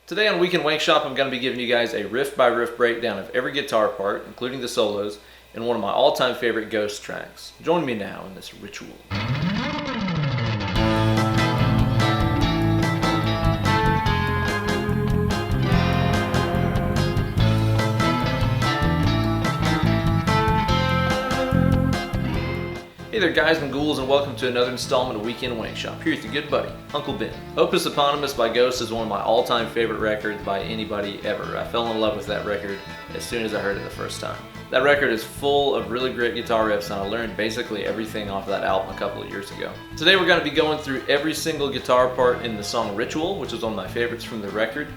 Today on Weekend Wankshop, I'm going to be giving you guys a riff by riff breakdown of every guitar part, including the solos, in one of my all-time favorite Ghost tracks. Join me now in this ritual. Hey there guys and ghouls, and welcome to another installment of Weekend Wankshop. Here with your good buddy, Uncle Ben. Opus Eponymous by Ghost is one of my all-time favorite records by anybody ever. I fell in love with that record as soon as I heard it the first time. That record is full of really great guitar riffs, and I learned basically everything off that album a couple of years ago. Today we're going to be going through every single guitar part in the song Ritual, which is one of my favorites from the record.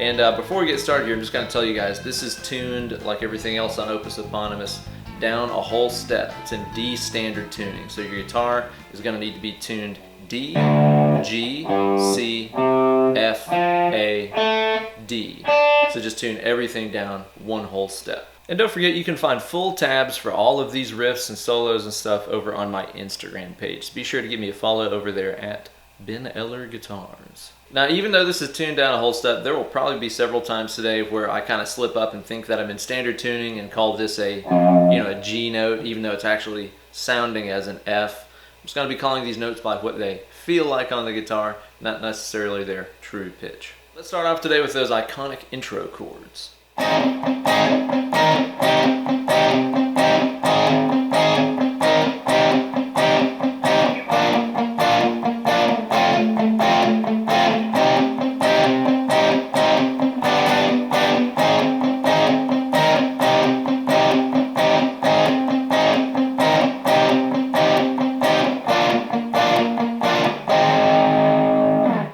And before we get started here, I'm just going to tell you guys, this is tuned like everything else on Opus Eponymous down a whole step. It's in D standard tuning. So your guitar is going to need to be tuned D, G, C, F, A, D. So just tune everything down one whole step. And don't forget, you can find full tabs for all of these riffs and solos and stuff over on my Instagram page. So be sure to give me a follow over there at Ben Eller Guitars. Now, even though this is tuned down a whole step, there will probably be several times today where I kind of slip up and think that I'm in standard tuning and call this a G note, even though it's actually sounding as an F. I'm just going to be calling these notes by what they feel like on the guitar, not necessarily their true pitch. Let's start off today with those iconic intro chords.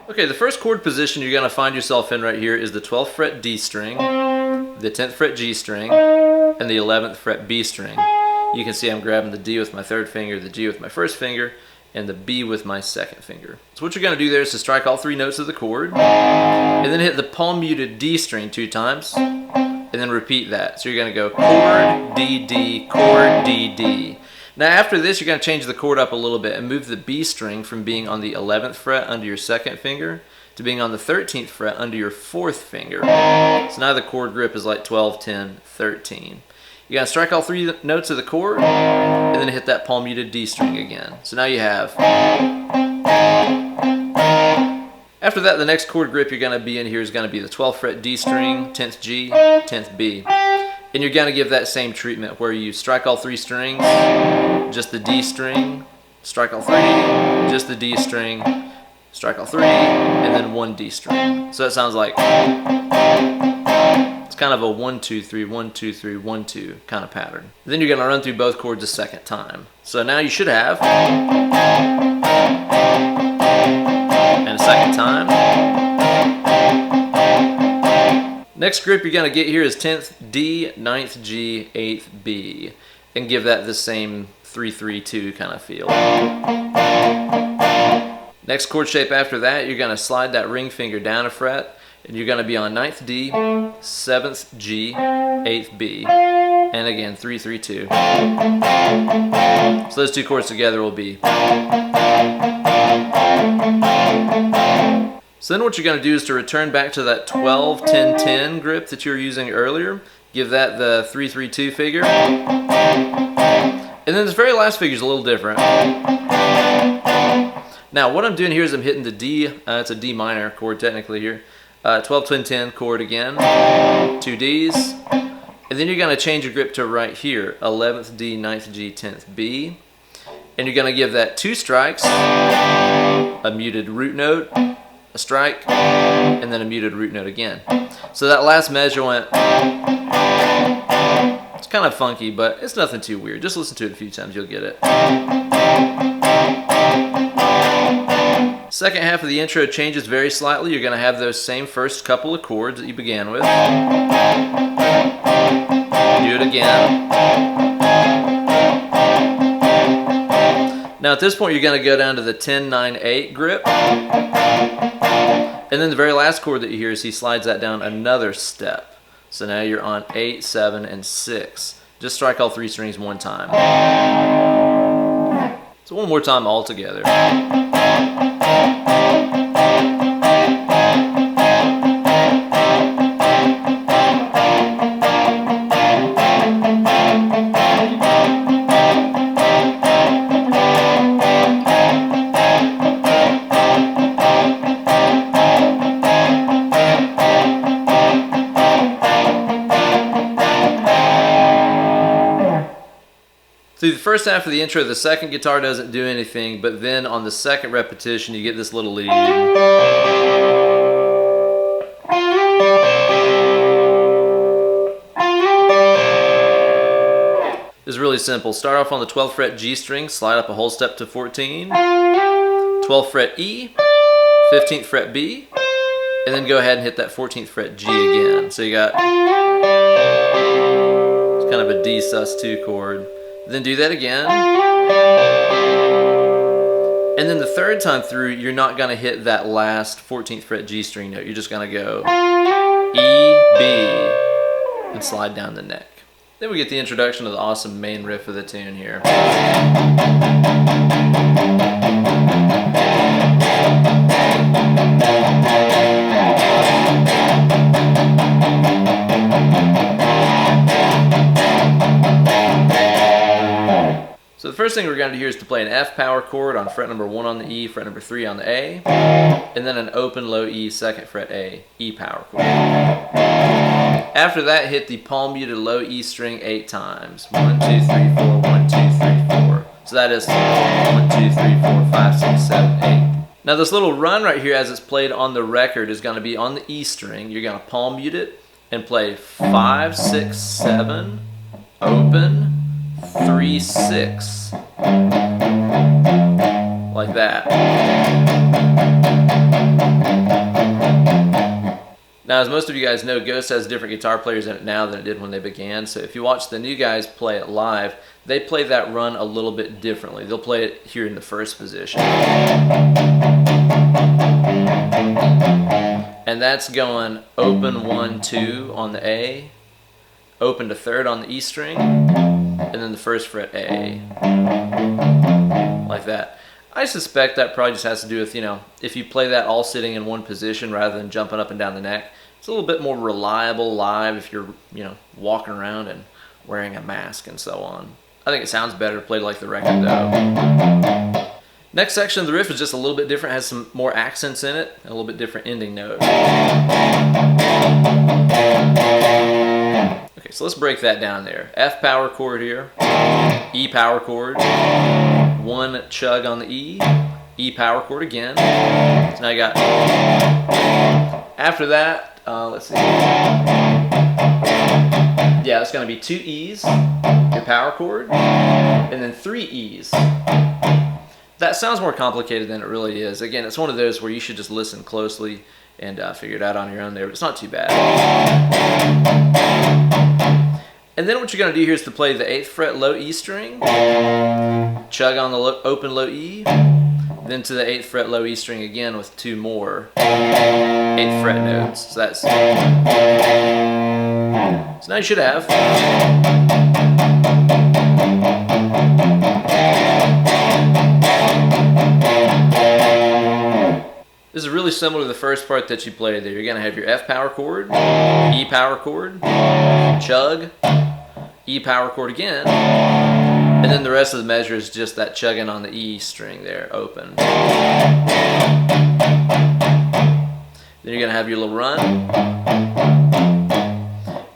Okay, the first chord position you're going to find yourself in right here is the 12th fret D string, the 10th fret G string, and the 11th fret B string. You can see I'm grabbing the D with my third finger, the G with my first finger, and the B with my second finger. So what you're going to do there is to strike all three notes of the chord, and then hit the palm muted D string 2 times, and then repeat that. So you're going to go chord, D, D, chord, D, D. Now after this, you're going to change the chord up a little bit and move the B string from being on the 11th fret under your second finger to being on the 13th fret under your fourth finger. So now the chord grip is like 12, 10, 13. You're going to strike all three notes of the chord and then hit that palm muted D string again. So now you have. After that, the next chord grip you're going to be in here is going to be the 12th fret D string, 10th G, 10th B. And you're going to give that same treatment where you strike all three strings, just the D string, strike all three, just the D string, strike all three, and then one D string. So that sounds like, it's kind of a 1, 2, 3, 1, 2, 3, 1, 2 kind of pattern. Then you're going to run through both chords a second time. So now you should have, and a second time. Next grip you're going to get here is 10th D, 9th G, 8th B, and give that the same 3-3-2 kind of feel. Next chord shape after that, you're going to slide that ring finger down a fret, and you're going to be on 9th D, 7th G, 8th B, and again 3-3-2. So those two chords together will be. So then what you're going to do is to return back to that 12-10-10 grip that you were using earlier. Give that the 3-3-2 figure. And then this very last figure is a little different. Now what I'm doing here is I'm hitting the D, it's a D minor chord technically here. 12-10-10 chord again, 2 Ds. And then you're going to change your grip to right here, 11th D, 9th G, 10th B. And you're going to give that 2 strikes, a muted root note, a strike, and then a muted root note again. So that last measure went, it's kind of funky, but it's nothing too weird. Just listen to it a few times, you'll get it. Second half of the intro changes very slightly. You're going to have those same first couple of chords that you began with. Do it again. Now at this point you're going to go down to the 10-9-8 grip. And then the very last chord that you hear is he slides that down another step. So now you're on 8, 7, and 6. Just strike all three strings one time. So one more time all together. Through the first half of the intro, the second guitar doesn't do anything, but then on the second repetition, you get this little lead. It's really simple. Start off on the 12th fret G string, slide up a whole step to 14, 12th fret E, 15th fret B, and then go ahead and hit that 14th fret G again. So you got, it's kind of a D sus2 chord. Then do that again. And then the third time through, you're not going to hit that last 14th fret G string note. You're just going to go E, B, and slide down the neck. Then we get the introduction of the awesome main riff of the tune here. So the first thing we're going to do here is to play an F power chord on fret number 1 on the E, fret number 3 on the A, and then an open low E, 2nd fret A, E power chord. After that, hit the palm muted low E string 8 times. 1, 2, 3, 4, 1, 2, 3, 4. So that is 1, 2, 3, 4, 5, 6, 7, 8. Now this little run right here as it's played on the record is going to be on the E string. You're going to palm mute it and play 5, 6, 7, open, 3, 6, like that. Now, as most of you guys know, Ghost has different guitar players in it now than it did when they began. So if you watch the new guys play it live, they play that run a little bit differently. They'll play it here in the first position. And that's going open 1, 2 on the A, open to 3rd on the E string, and then the 1st fret A, like that. I suspect that probably just has to do with, if you play that all sitting in one position rather than jumping up and down the neck, it's a little bit more reliable live if you're, walking around and wearing a mask and so on. I think it sounds better played like the record though. Next section of the riff is just a little bit different, has some more accents in it, and a little bit different ending note. Okay, so let's break that down there. F power chord here, E power chord, 1 chug on the E, E power chord again. So now you got, after that, let's see. Yeah, it's going to be 2 E's, your power chord, and then 3 E's. That sounds more complicated than it really is. Again, it's one of those where you should just listen closely and figure it out on your own there, but it's not too bad. And then what you're going to do here is to play the 8th fret low E string, chug on the open low E, then to the 8th fret low E string again with 2 more 8th fret notes. So that's, so now you should have. This is really similar to the first part that you played there. You're going to have your F power chord, E power chord, chug, E power chord again, and then the rest of the measure is just that chugging on the E string there, open. Then you're going to have your little run.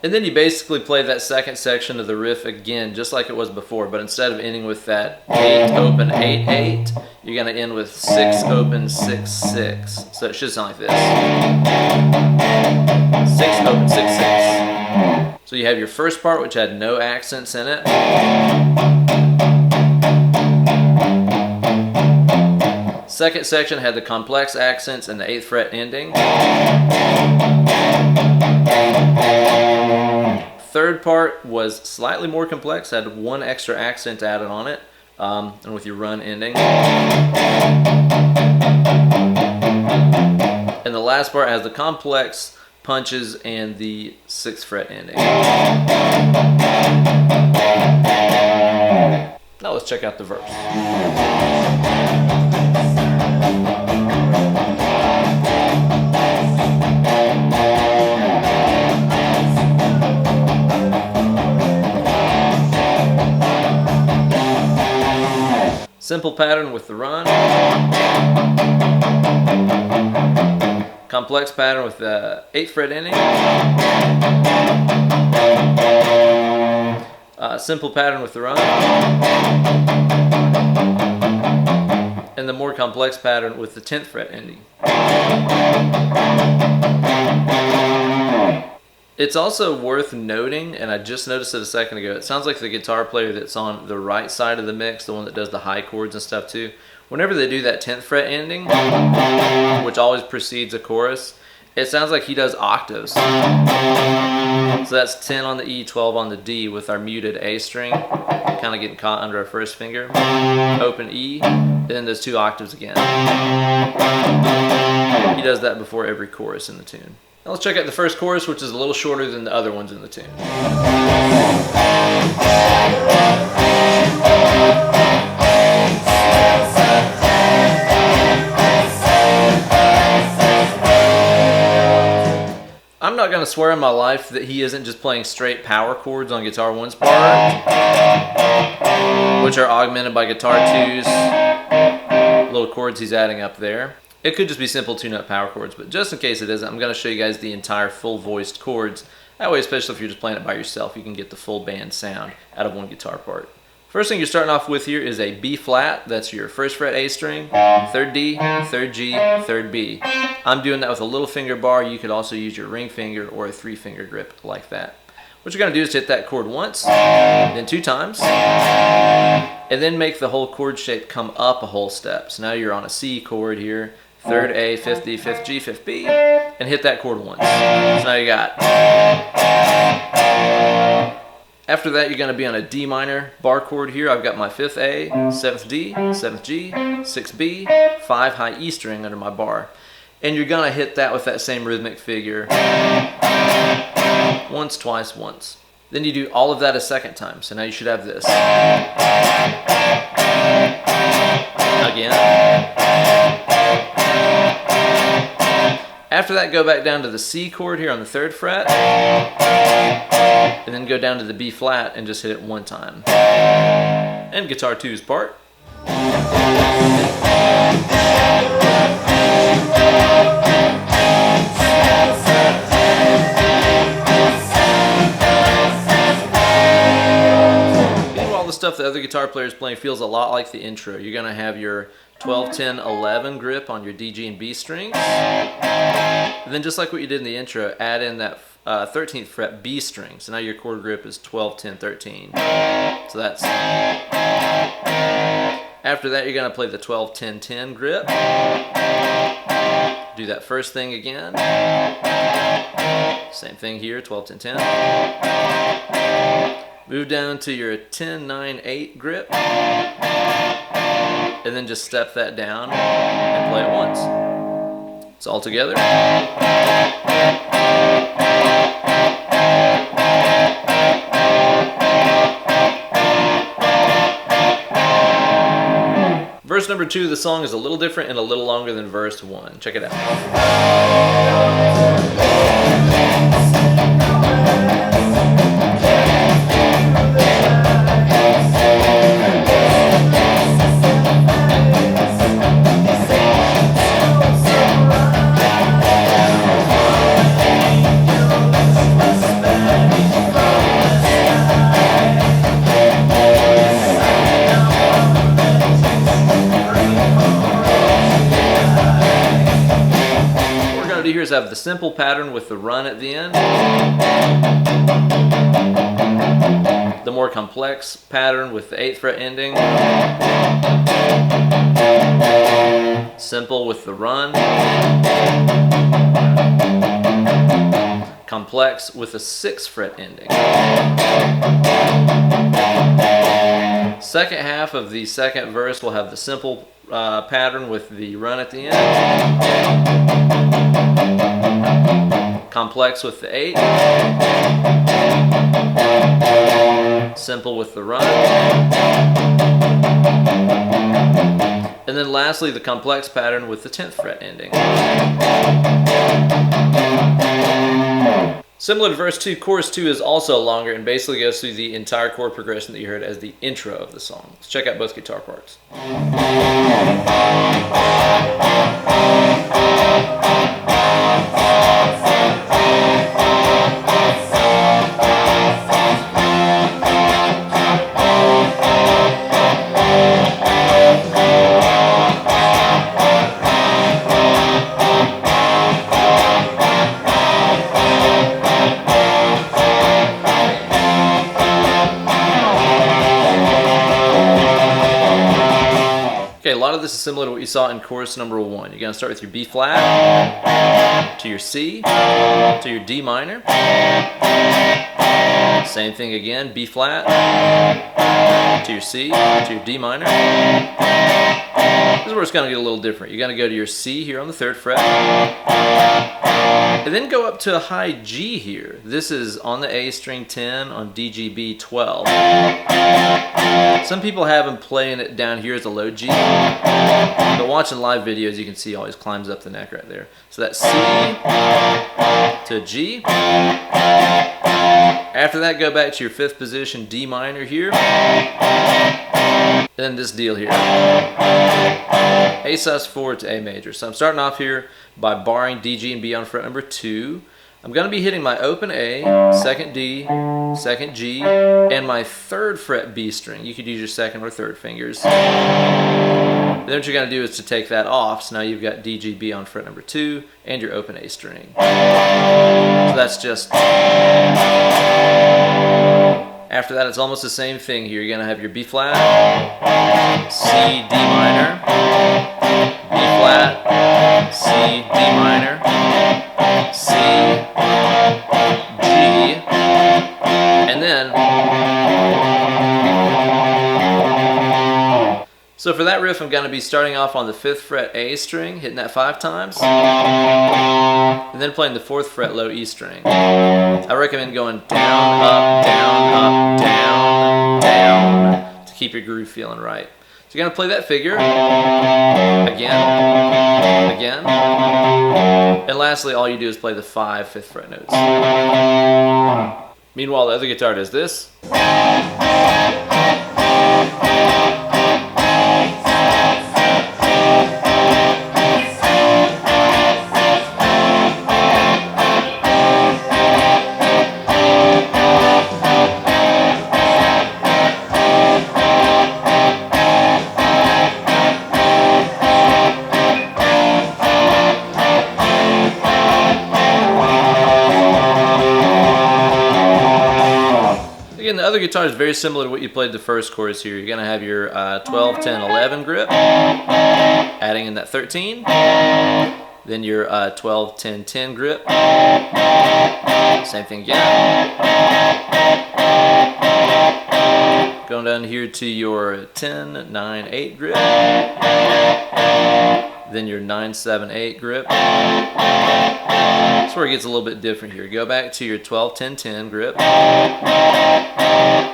And then you basically play that second section of the riff again, just like it was before, but instead of ending with that 8, open, 8, 8, you're going to end with 6, open, 6, 6. So it should sound like this. 6, open, 6, 6. So you have your first part, which had no accents in it. Second section had the complex accents and the 8th fret ending. Third part was slightly more complex, had 1 extra accent added on it, and with your run ending. And the last part has the complex punches and the 6th fret ending. Now let's check out the verse. Simple pattern with the run. Complex pattern with the 8th fret ending. Simple pattern with the run. And the more complex pattern with the 10th fret ending. It's also worth noting, and I just noticed it a second ago, it sounds like the guitar player that's on the right side of the mix, the one that does the high chords and stuff too, whenever they do that 10th fret ending, which always precedes a chorus, it sounds like he does octaves. So that's 10 on the E, 12 on the D with our muted A string, kind of getting caught under our first finger. Open E, and then those 2 octaves again. He does that before every chorus in the tune. Now let's check out the first chorus, which is a little shorter than the other ones in the tune. I'm not going to swear in my life that he isn't just playing straight power chords on guitar 1's part, which are augmented by guitar 2's little chords he's adding up there. It could just be simple 2-note power chords, but just in case it isn't, I'm going to show you guys the entire full voiced chords. That way, especially if you're just playing it by yourself, you can get the full band sound out of one guitar part. First thing you're starting off with here is a B flat. That's your 1st fret A string, 3rd D, 3rd G, 3rd B. I'm doing that with a little finger bar. You could also use your ring finger or a 3-finger grip like that. What you're going to do is hit that chord once, then 2 times, and then make the whole chord shape come up a whole step. So now you're on a C chord here, 3rd A, 5th D, 5th G, 5th B, and hit that chord once. So now you got... After that, you're going to be on a D minor bar chord here. I've got my 5th A, 7th D, 7th G, 6th B, 5 high E string under my bar. And you're going to hit that with that same rhythmic figure. Once, twice, once. Then you do all of that a second time. So now you should have this. Again. After that, go back down to the C chord here on the 3rd fret. And then go down to the B flat and just hit it 1 time. And guitar 2's part. Meanwhile, the stuff the other guitar player is playing feels a lot like the intro. You're going to have your 12, 10, 11 grip on your D, G, and B strings. And then just like what you did in the intro, add in that 13th fret B string. So now your chord grip is 12, 10, 13. So that's... After that, you're going to play the 12, 10, 10 grip. Do that first thing again. Same thing here, 12, 10, 10. Move down to your 10, 9, 8 grip. And then just step that down and play it once. It's all together. Verse number 2 of the song is a little different and a little longer than verse 1. Check it out. Here's have the simple pattern with the run at the end. The more complex pattern with the 8th fret ending. Simple with the run. Complex with the 6th fret ending. Second half of the second verse will have the simple pattern with the run at the end. Complex with the 8. Simple with the run. And then lastly, the complex pattern with the 10th fret ending. Similar to verse 2, chorus 2 is also longer and basically goes through the entire chord progression that you heard as the intro of the song. Let's check out both guitar parts. Okay, a lot of this is similar to what you saw in chorus number 1. You're going to start with your B flat, to your C, to your D minor. Same thing again, B flat, to your C, to your D minor. This is where it's going to get a little different. You're going to go to your C here on the 3rd fret, and then go up to a high G here. This is on the A string 10 on DGB 12. Some people have him playing it down here as a low G, but watching live videos you can see he always climbs up the neck right there. So that's C to G. After that, go back to your 5th position D minor here, and then this deal here, A sus4 to A major. So I'm starting off here by barring D, G, and B on fret number 2. I'm going to be hitting my open A, 2nd D, 2nd G, and my 3rd fret B string. You could use your 2nd or 3rd fingers. Then what you're going to do is to take that off. So now you've got D, G, B on fret number 2 and your open A string. So that's just... After that, it's almost the same thing here. You're going to have your B flat, C, D minor, B flat, C, D minor, C, G, and then... So for that riff, I'm going to be starting off on the 5th fret A string, hitting that 5 times, and then playing the 4th fret low E string. I recommend going down, up, down, up, down, down to keep your groove feeling right. So you're going to play that figure again, again, and lastly all you do is play the 5 5th fret notes. Meanwhile, the other guitar does this. Again, the other guitar is very similar to what you played the first chorus here. You're going to have your 12, 10, 11 grip, adding in that 13. Then your 12, 10, 10 grip. Same thing again. Going down here to your 10, 9, 8 grip. Then your 9, 7, 8 grip. That's where it gets a little bit different here. Go back to your 12, 10, 10 grip.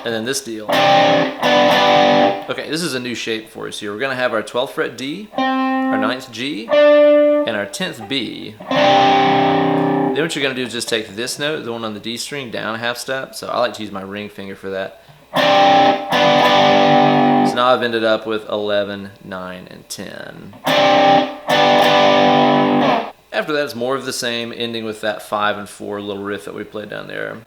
And then this deal. Okay, this is a new shape for us here. We're going to have our 12th fret D, our 9th G, and our 10th B. Then what you're going to do is just take this note, the one on the D string, down a half step. So I like to use my ring finger for that. So now I've ended up with 11, 9, and 10. After that, it's more of the same, ending with that 5 and 4 little riff that we played down there.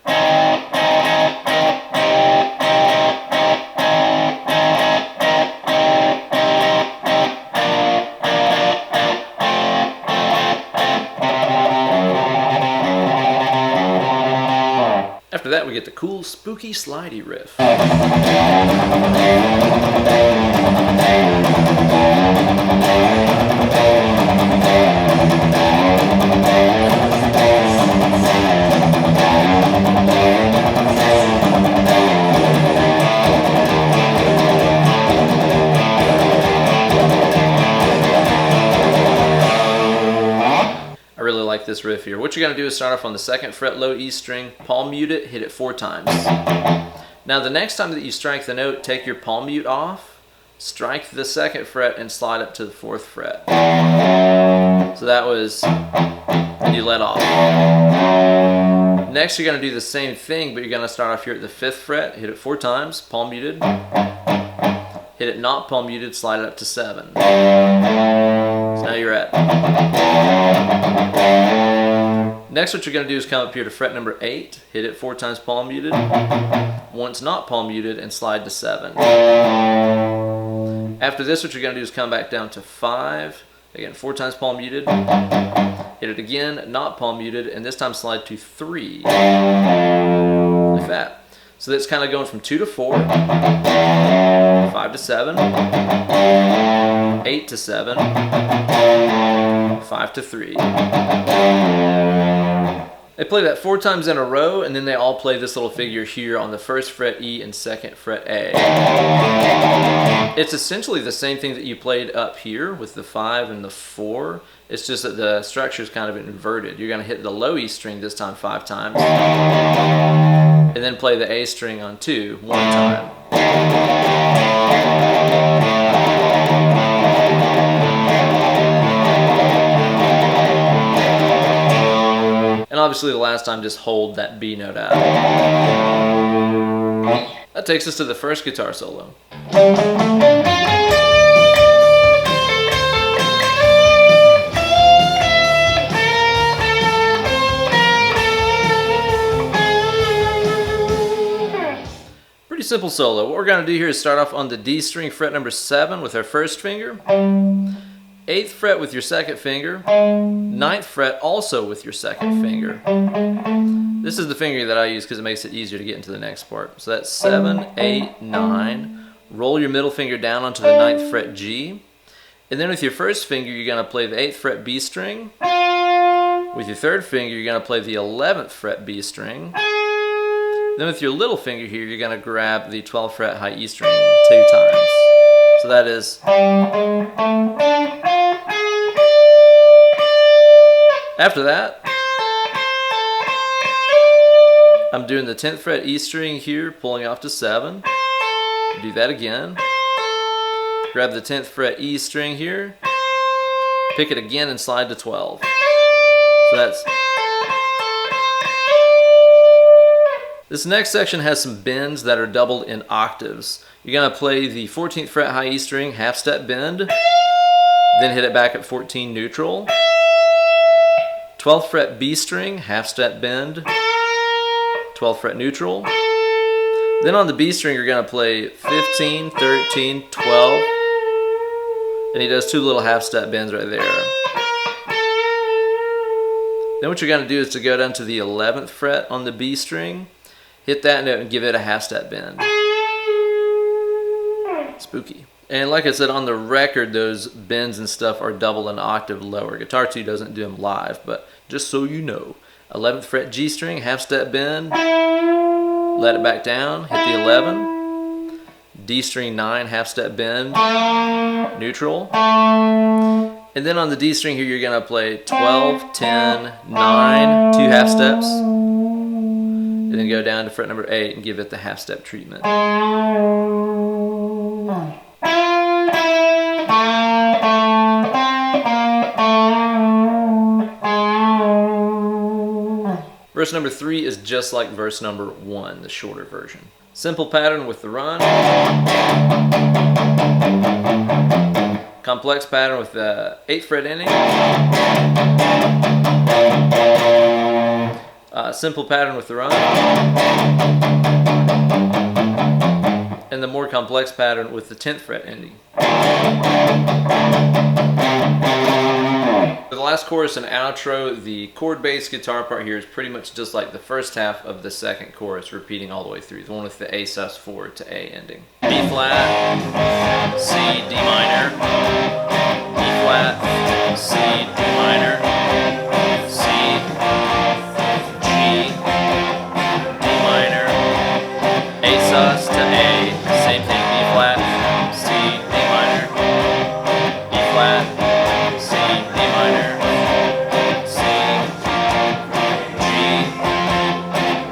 After that, we get the cool, spooky, slidey riff. This riff here. What you're going to do is start off on the 2nd fret low E string, palm mute it, hit it 4 times. Now the next time that you strike the note, take your palm mute off, strike the 2nd fret and slide up to the 4th fret. So that was, and you let off. Next you're going to do the same thing, but you're going to start off here at the 5th fret, hit it 4 times, palm muted, hit it not palm muted, slide it up to 7. So now you're at. Next what you're going to do is come up here to fret number 8, hit it 4 times palm muted, once not palm muted, and slide to 7. After this what you're going to do is come back down to 5, again 4 times palm muted, hit it again, not palm muted, and this time slide to 3, like that. So that's kind of going from 2 to 4, 5 to 7, 8 to 7, 5 to 3. They play that 4 times in a row, and then they all play this little figure here on the 1st fret E and 2nd fret A. It's essentially the same thing that you played up here with the 5 and the 4. It's just that the structure is kind of inverted. You're going to hit the low E string this time 5 times, and then play the A string on 2 1 time. And obviously the last time, just hold that B note out. That takes us to the first guitar solo. Pretty simple solo. What we're going to do here is start off on the D string, fret number 7 with our 1st finger. 8th fret with your 2nd finger, 9th fret also with your 2nd finger. This is the finger that I use because it makes it easier to get into the next part. So that's 7, 8, 9. Roll your middle finger down onto the 9th fret G. And then with your 1st finger, you're going to play the 8th fret B string. With your 3rd finger, you're going to play the 11th fret B string. Then with your little finger here, you're going to grab the 12th fret high E string 2 times. So that is... After that, I'm doing the 10th fret E string here, pulling off to 7. Do that again. Grab the 10th fret E string here, pick it again and slide to 12. So that's... This next section has some bends that are doubled in octaves. You're going to play the 14th fret high E string, half step bend, then hit it back at 14 neutral. 12th fret B string, half step bend, 12th fret neutral. Then on the B string you're going to play 15, 13, 12, and he does 2 little half step bends right there. Then what you're going to do is to go down to the 11th fret on the B string, hit that note and give it a half step bend. Spooky. And like I said, on the record, those bends and stuff are double an octave lower. Guitar 2 doesn't do them live, but just so you know. 11th fret G string, half step bend, let it back down, hit the 11. D string 9, half step bend, neutral. And then on the D string here, you're going to play 12, 10, 9, 2 half steps. And then go down to fret number 8 and give it the half step treatment. Verse number 3 is just like verse number 1, the shorter version. Simple pattern with the run. Complex pattern with the 8th fret ending. Simple pattern with the run. And the more complex pattern with the 10th fret ending. For the last chorus and outro, the chord bass guitar part here is pretty much just like the first half of the second chorus, repeating all the way through. The one with the A sus4 to A ending. B flat, C, D minor, B flat, C, D minor, C, G, D minor, A sus to A, same thing, B flat, C, D minor, B flat, C, D minor, C, G,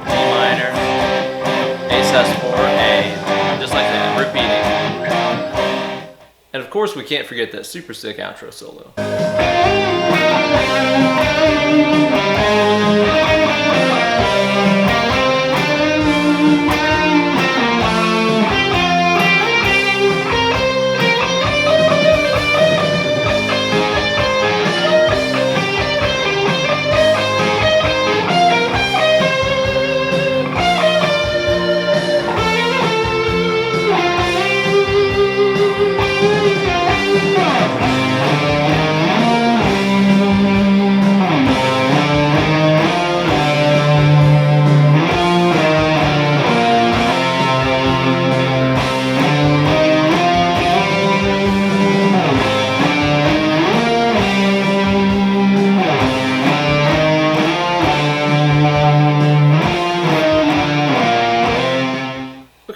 D minor, A sus4, A, just like that, repeating. And of course we can't forget that super sick outro solo.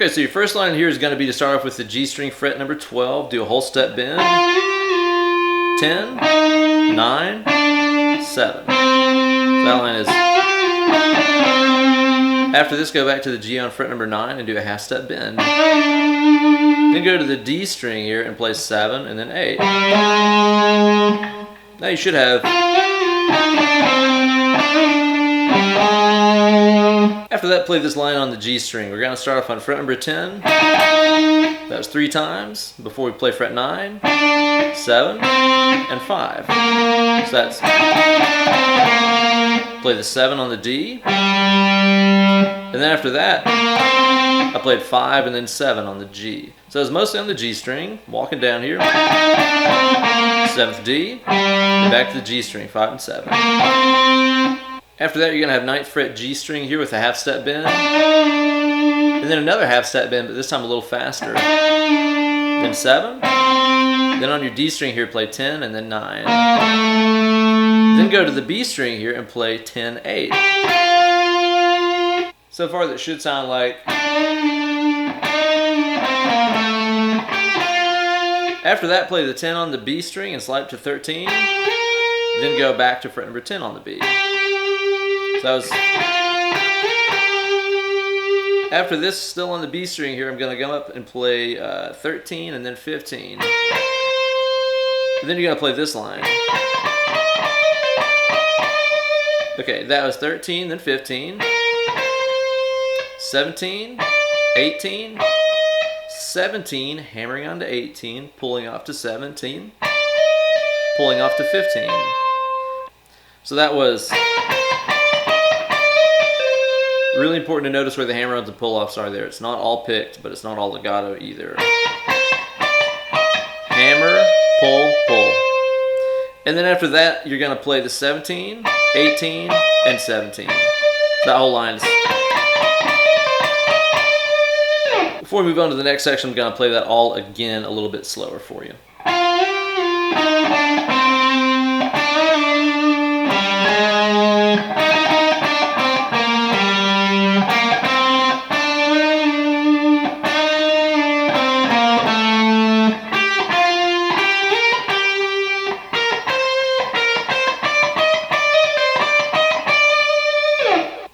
Okay, so your first line here is going to be to start off with the G string fret number 12, do a whole step bend, 10, 9, 7. So that line is. After this, go back to the G on fret number 9 and do a half step bend. Then go to the D string here and play 7 and then 8. Now you should have. After that, play this line on the G string. We're going to start off on fret number 10. That was 3 times before we play fret 9, 7, and 5. So that's. Play the 7 on the D. And then after that, I played 5 and then 7 on the G. So it's mostly on the G string, walking down here. 7th D, and back to the G string, 5 and 7. After that, you're going to have 9th fret G string here with a half step bend. And then another half step bend, but this time a little faster. Then 7. Then on your D string here, play 10 and then 9. Then go to the B string here and play 10, 8. So far that should sound like. After that, play the 10 on the B string and slide to 13. Then go back to fret number 10 on the B. So that was. After this, still on the B string here, I'm going to go up and play 13 and then 15. And then you're going to play this line. Okay, that was 13, then 15. 17, 18, 17, hammering on to 18, pulling off to 17, pulling off to 15. So that was really important to notice where the hammer-ons and pull-offs are there. It's not all picked, but it's not all legato either. Hammer, pull, pull. And then after that, you're going to play the 17, 18, and 17. That whole line is. Before we move on to the next section, I'm going to play that all again a little bit slower for you.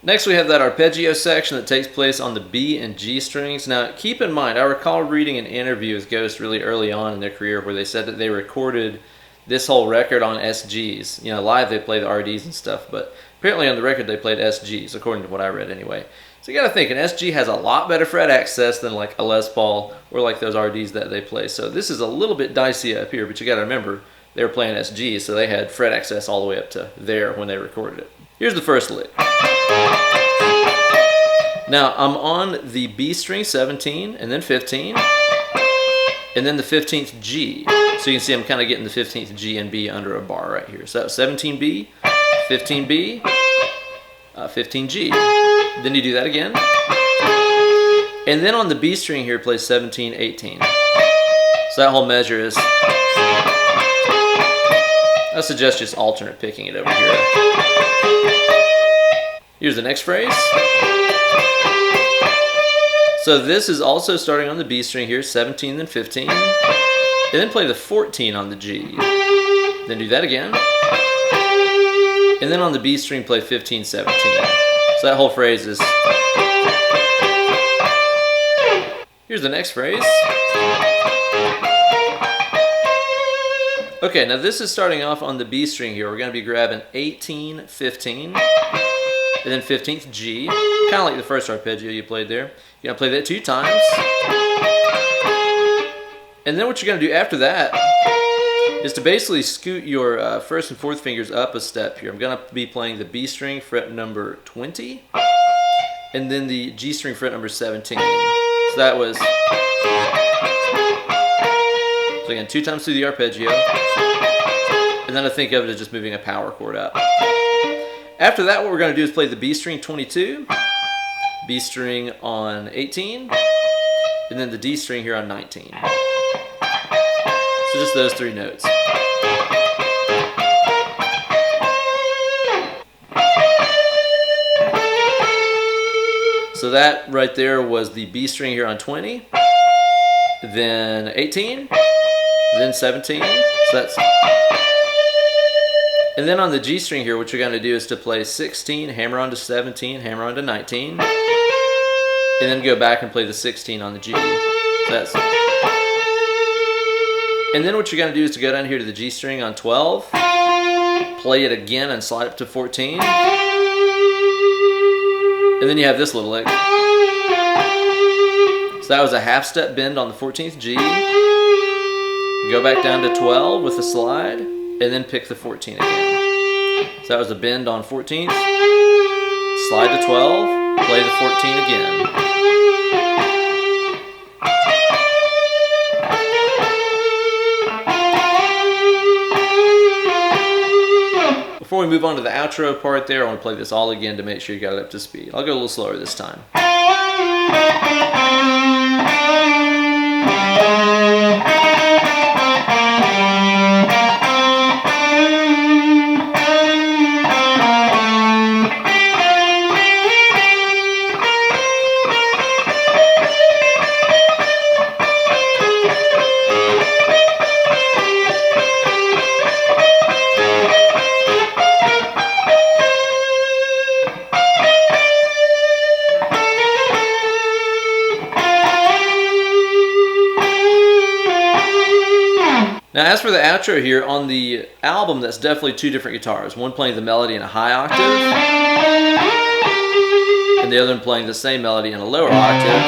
Next, we have that arpeggio section that takes place on the B and G strings. Now, keep in mind, I recall reading an interview with Ghost really early on in their career where they said that they recorded this whole record on SGs. You know, live they play the RDs and stuff, but apparently on the record they played SGs, according to what I read anyway. So you got to think, an SG has a lot better fret access than like a Les Paul or like those RDs that they play. So this is a little bit dicey up here, but you got to remember, they were playing SGs, so they had fret access all the way up to there when they recorded it. Here's the first lick. Now, I'm on the B string 17, and then 15, and then the 15th G. So you can see I'm kind of getting the 15th G and B under a bar right here. So that was 17B, 15B, 15G. Then you do that again. And then on the B string here, play 17, 18. So that whole measure is. I suggest just alternate picking it over here. Here's the next phrase. So this is also starting on the B string here, 17, then 15. And then play the 14 on the G. Then do that again. And then on the B string, play 15, 17. So that whole phrase is. Here's the next phrase. Okay, now this is starting off on the B string here. We're going to be grabbing 18, 15, and then 15th G, kind of like the first arpeggio you played there. You're going to play that 2 times. And then what you're going to do after that is to basically scoot your 1st and 4th fingers up a step here. I'm going to be playing the B string fret number 20, and then the G string fret number 17. So that was. So again, 2 times through the arpeggio, and then I think of it as just moving a power chord up. After that, what we're going to do is play the B string 22, B string on 18, and then the D string here on 19. So just those 3 notes. So So that right there was the B string here on 20, then 18, then 17. So that's, and then on the G string here, what you're going to do is to play 16, hammer on to 17, hammer on to 19, and then go back and play the 16 on the G. So that's, and then what you're going to do is to go down here to the G string on 12, play it again and slide up to 14, and then you have this little lick. So that was a half step bend on the 14th G, go back down to 12 with a slide, and then pick the 14 again. So that was a bend on 14th, slide to 12, play the 14 again. Before we move on to the outro part there, I want to play this all again to make sure you got it up to speed. I'll go a little slower this time. Now as for the outro here, on the album that's definitely two different guitars. One playing the melody in a high octave, and the other one playing the same melody in a lower octave.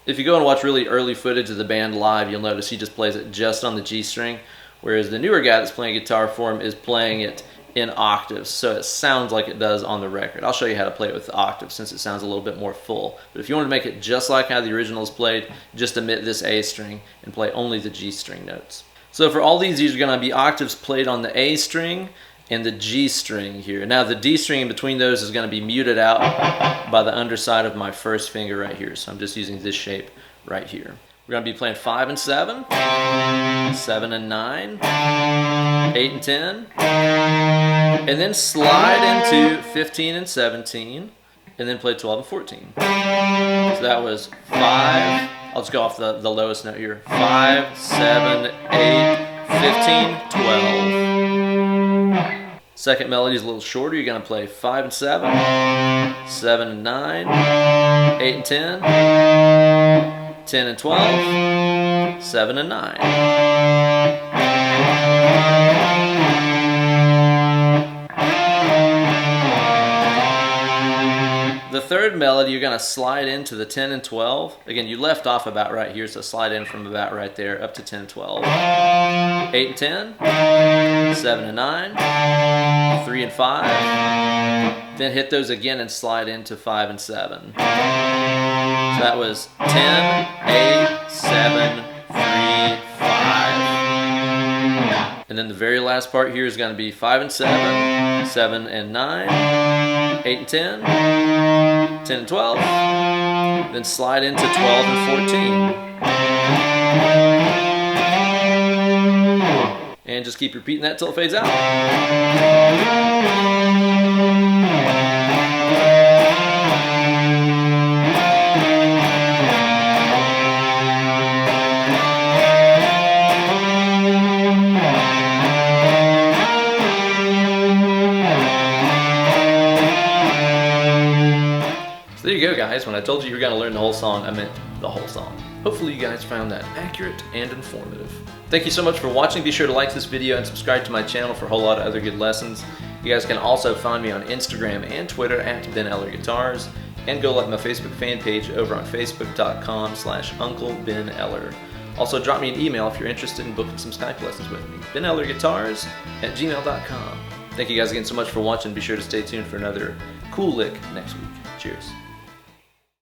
If you go and watch really early footage of the band live, you'll notice he just plays it just on the G string, whereas the newer guy that's playing guitar for him is playing it in octaves, so it sounds like it does on the record. I'll show you how to play it with the octaves since it sounds a little bit more full. But if you want to make it just like how the original is played, just omit this A string and play only the G string notes. So for all these are going to be octaves played on the A string and the G string here. Now the D string in between those is going to be muted out by the underside of my first finger right here. So I'm just using this shape right here. We're going to be playing 5 and 7, 7 and 9, 8 and 10, and then slide into 15 and 17, and then play 12 and 14. So that was 5, I'll just go off the lowest note here, 5, 7, 8, 15, 12. Second melody is a little shorter. You're going to play 5 and 7, 7 and 9, 8 and 10, 10 and 12, 7 and 9. The third melody, you're going to slide into the 10 and 12. Again, you left off about right here, so slide in from about right there up to 10 and 12. 8 and 10, 7 and 9, 3 and 5. Then hit those again and slide into 5 and 7. So that was 10, 8, 7, 3, 5. And then the very last part here is going to be 5 and 7, 7 and 9, 8 and 10, 10 and 12, then slide into 12 and 14. And just keep repeating that till it fades out. There you go, guys. When I told you were going to learn the whole song, I meant the whole song. Hopefully you guys found that accurate and informative. Thank you so much for watching. Be sure to like this video and subscribe to my channel for a whole lot of other good lessons. You guys can also find me on Instagram and Twitter at Ben Eller Guitars, and go like my Facebook fan page over on facebook.com/UncleBenEller. Also drop me an email if you're interested in booking some Skype lessons with me. benellerguitars@gmail.com. Thank you guys again so much for watching. Be sure to stay tuned for another cool lick next week. Cheers.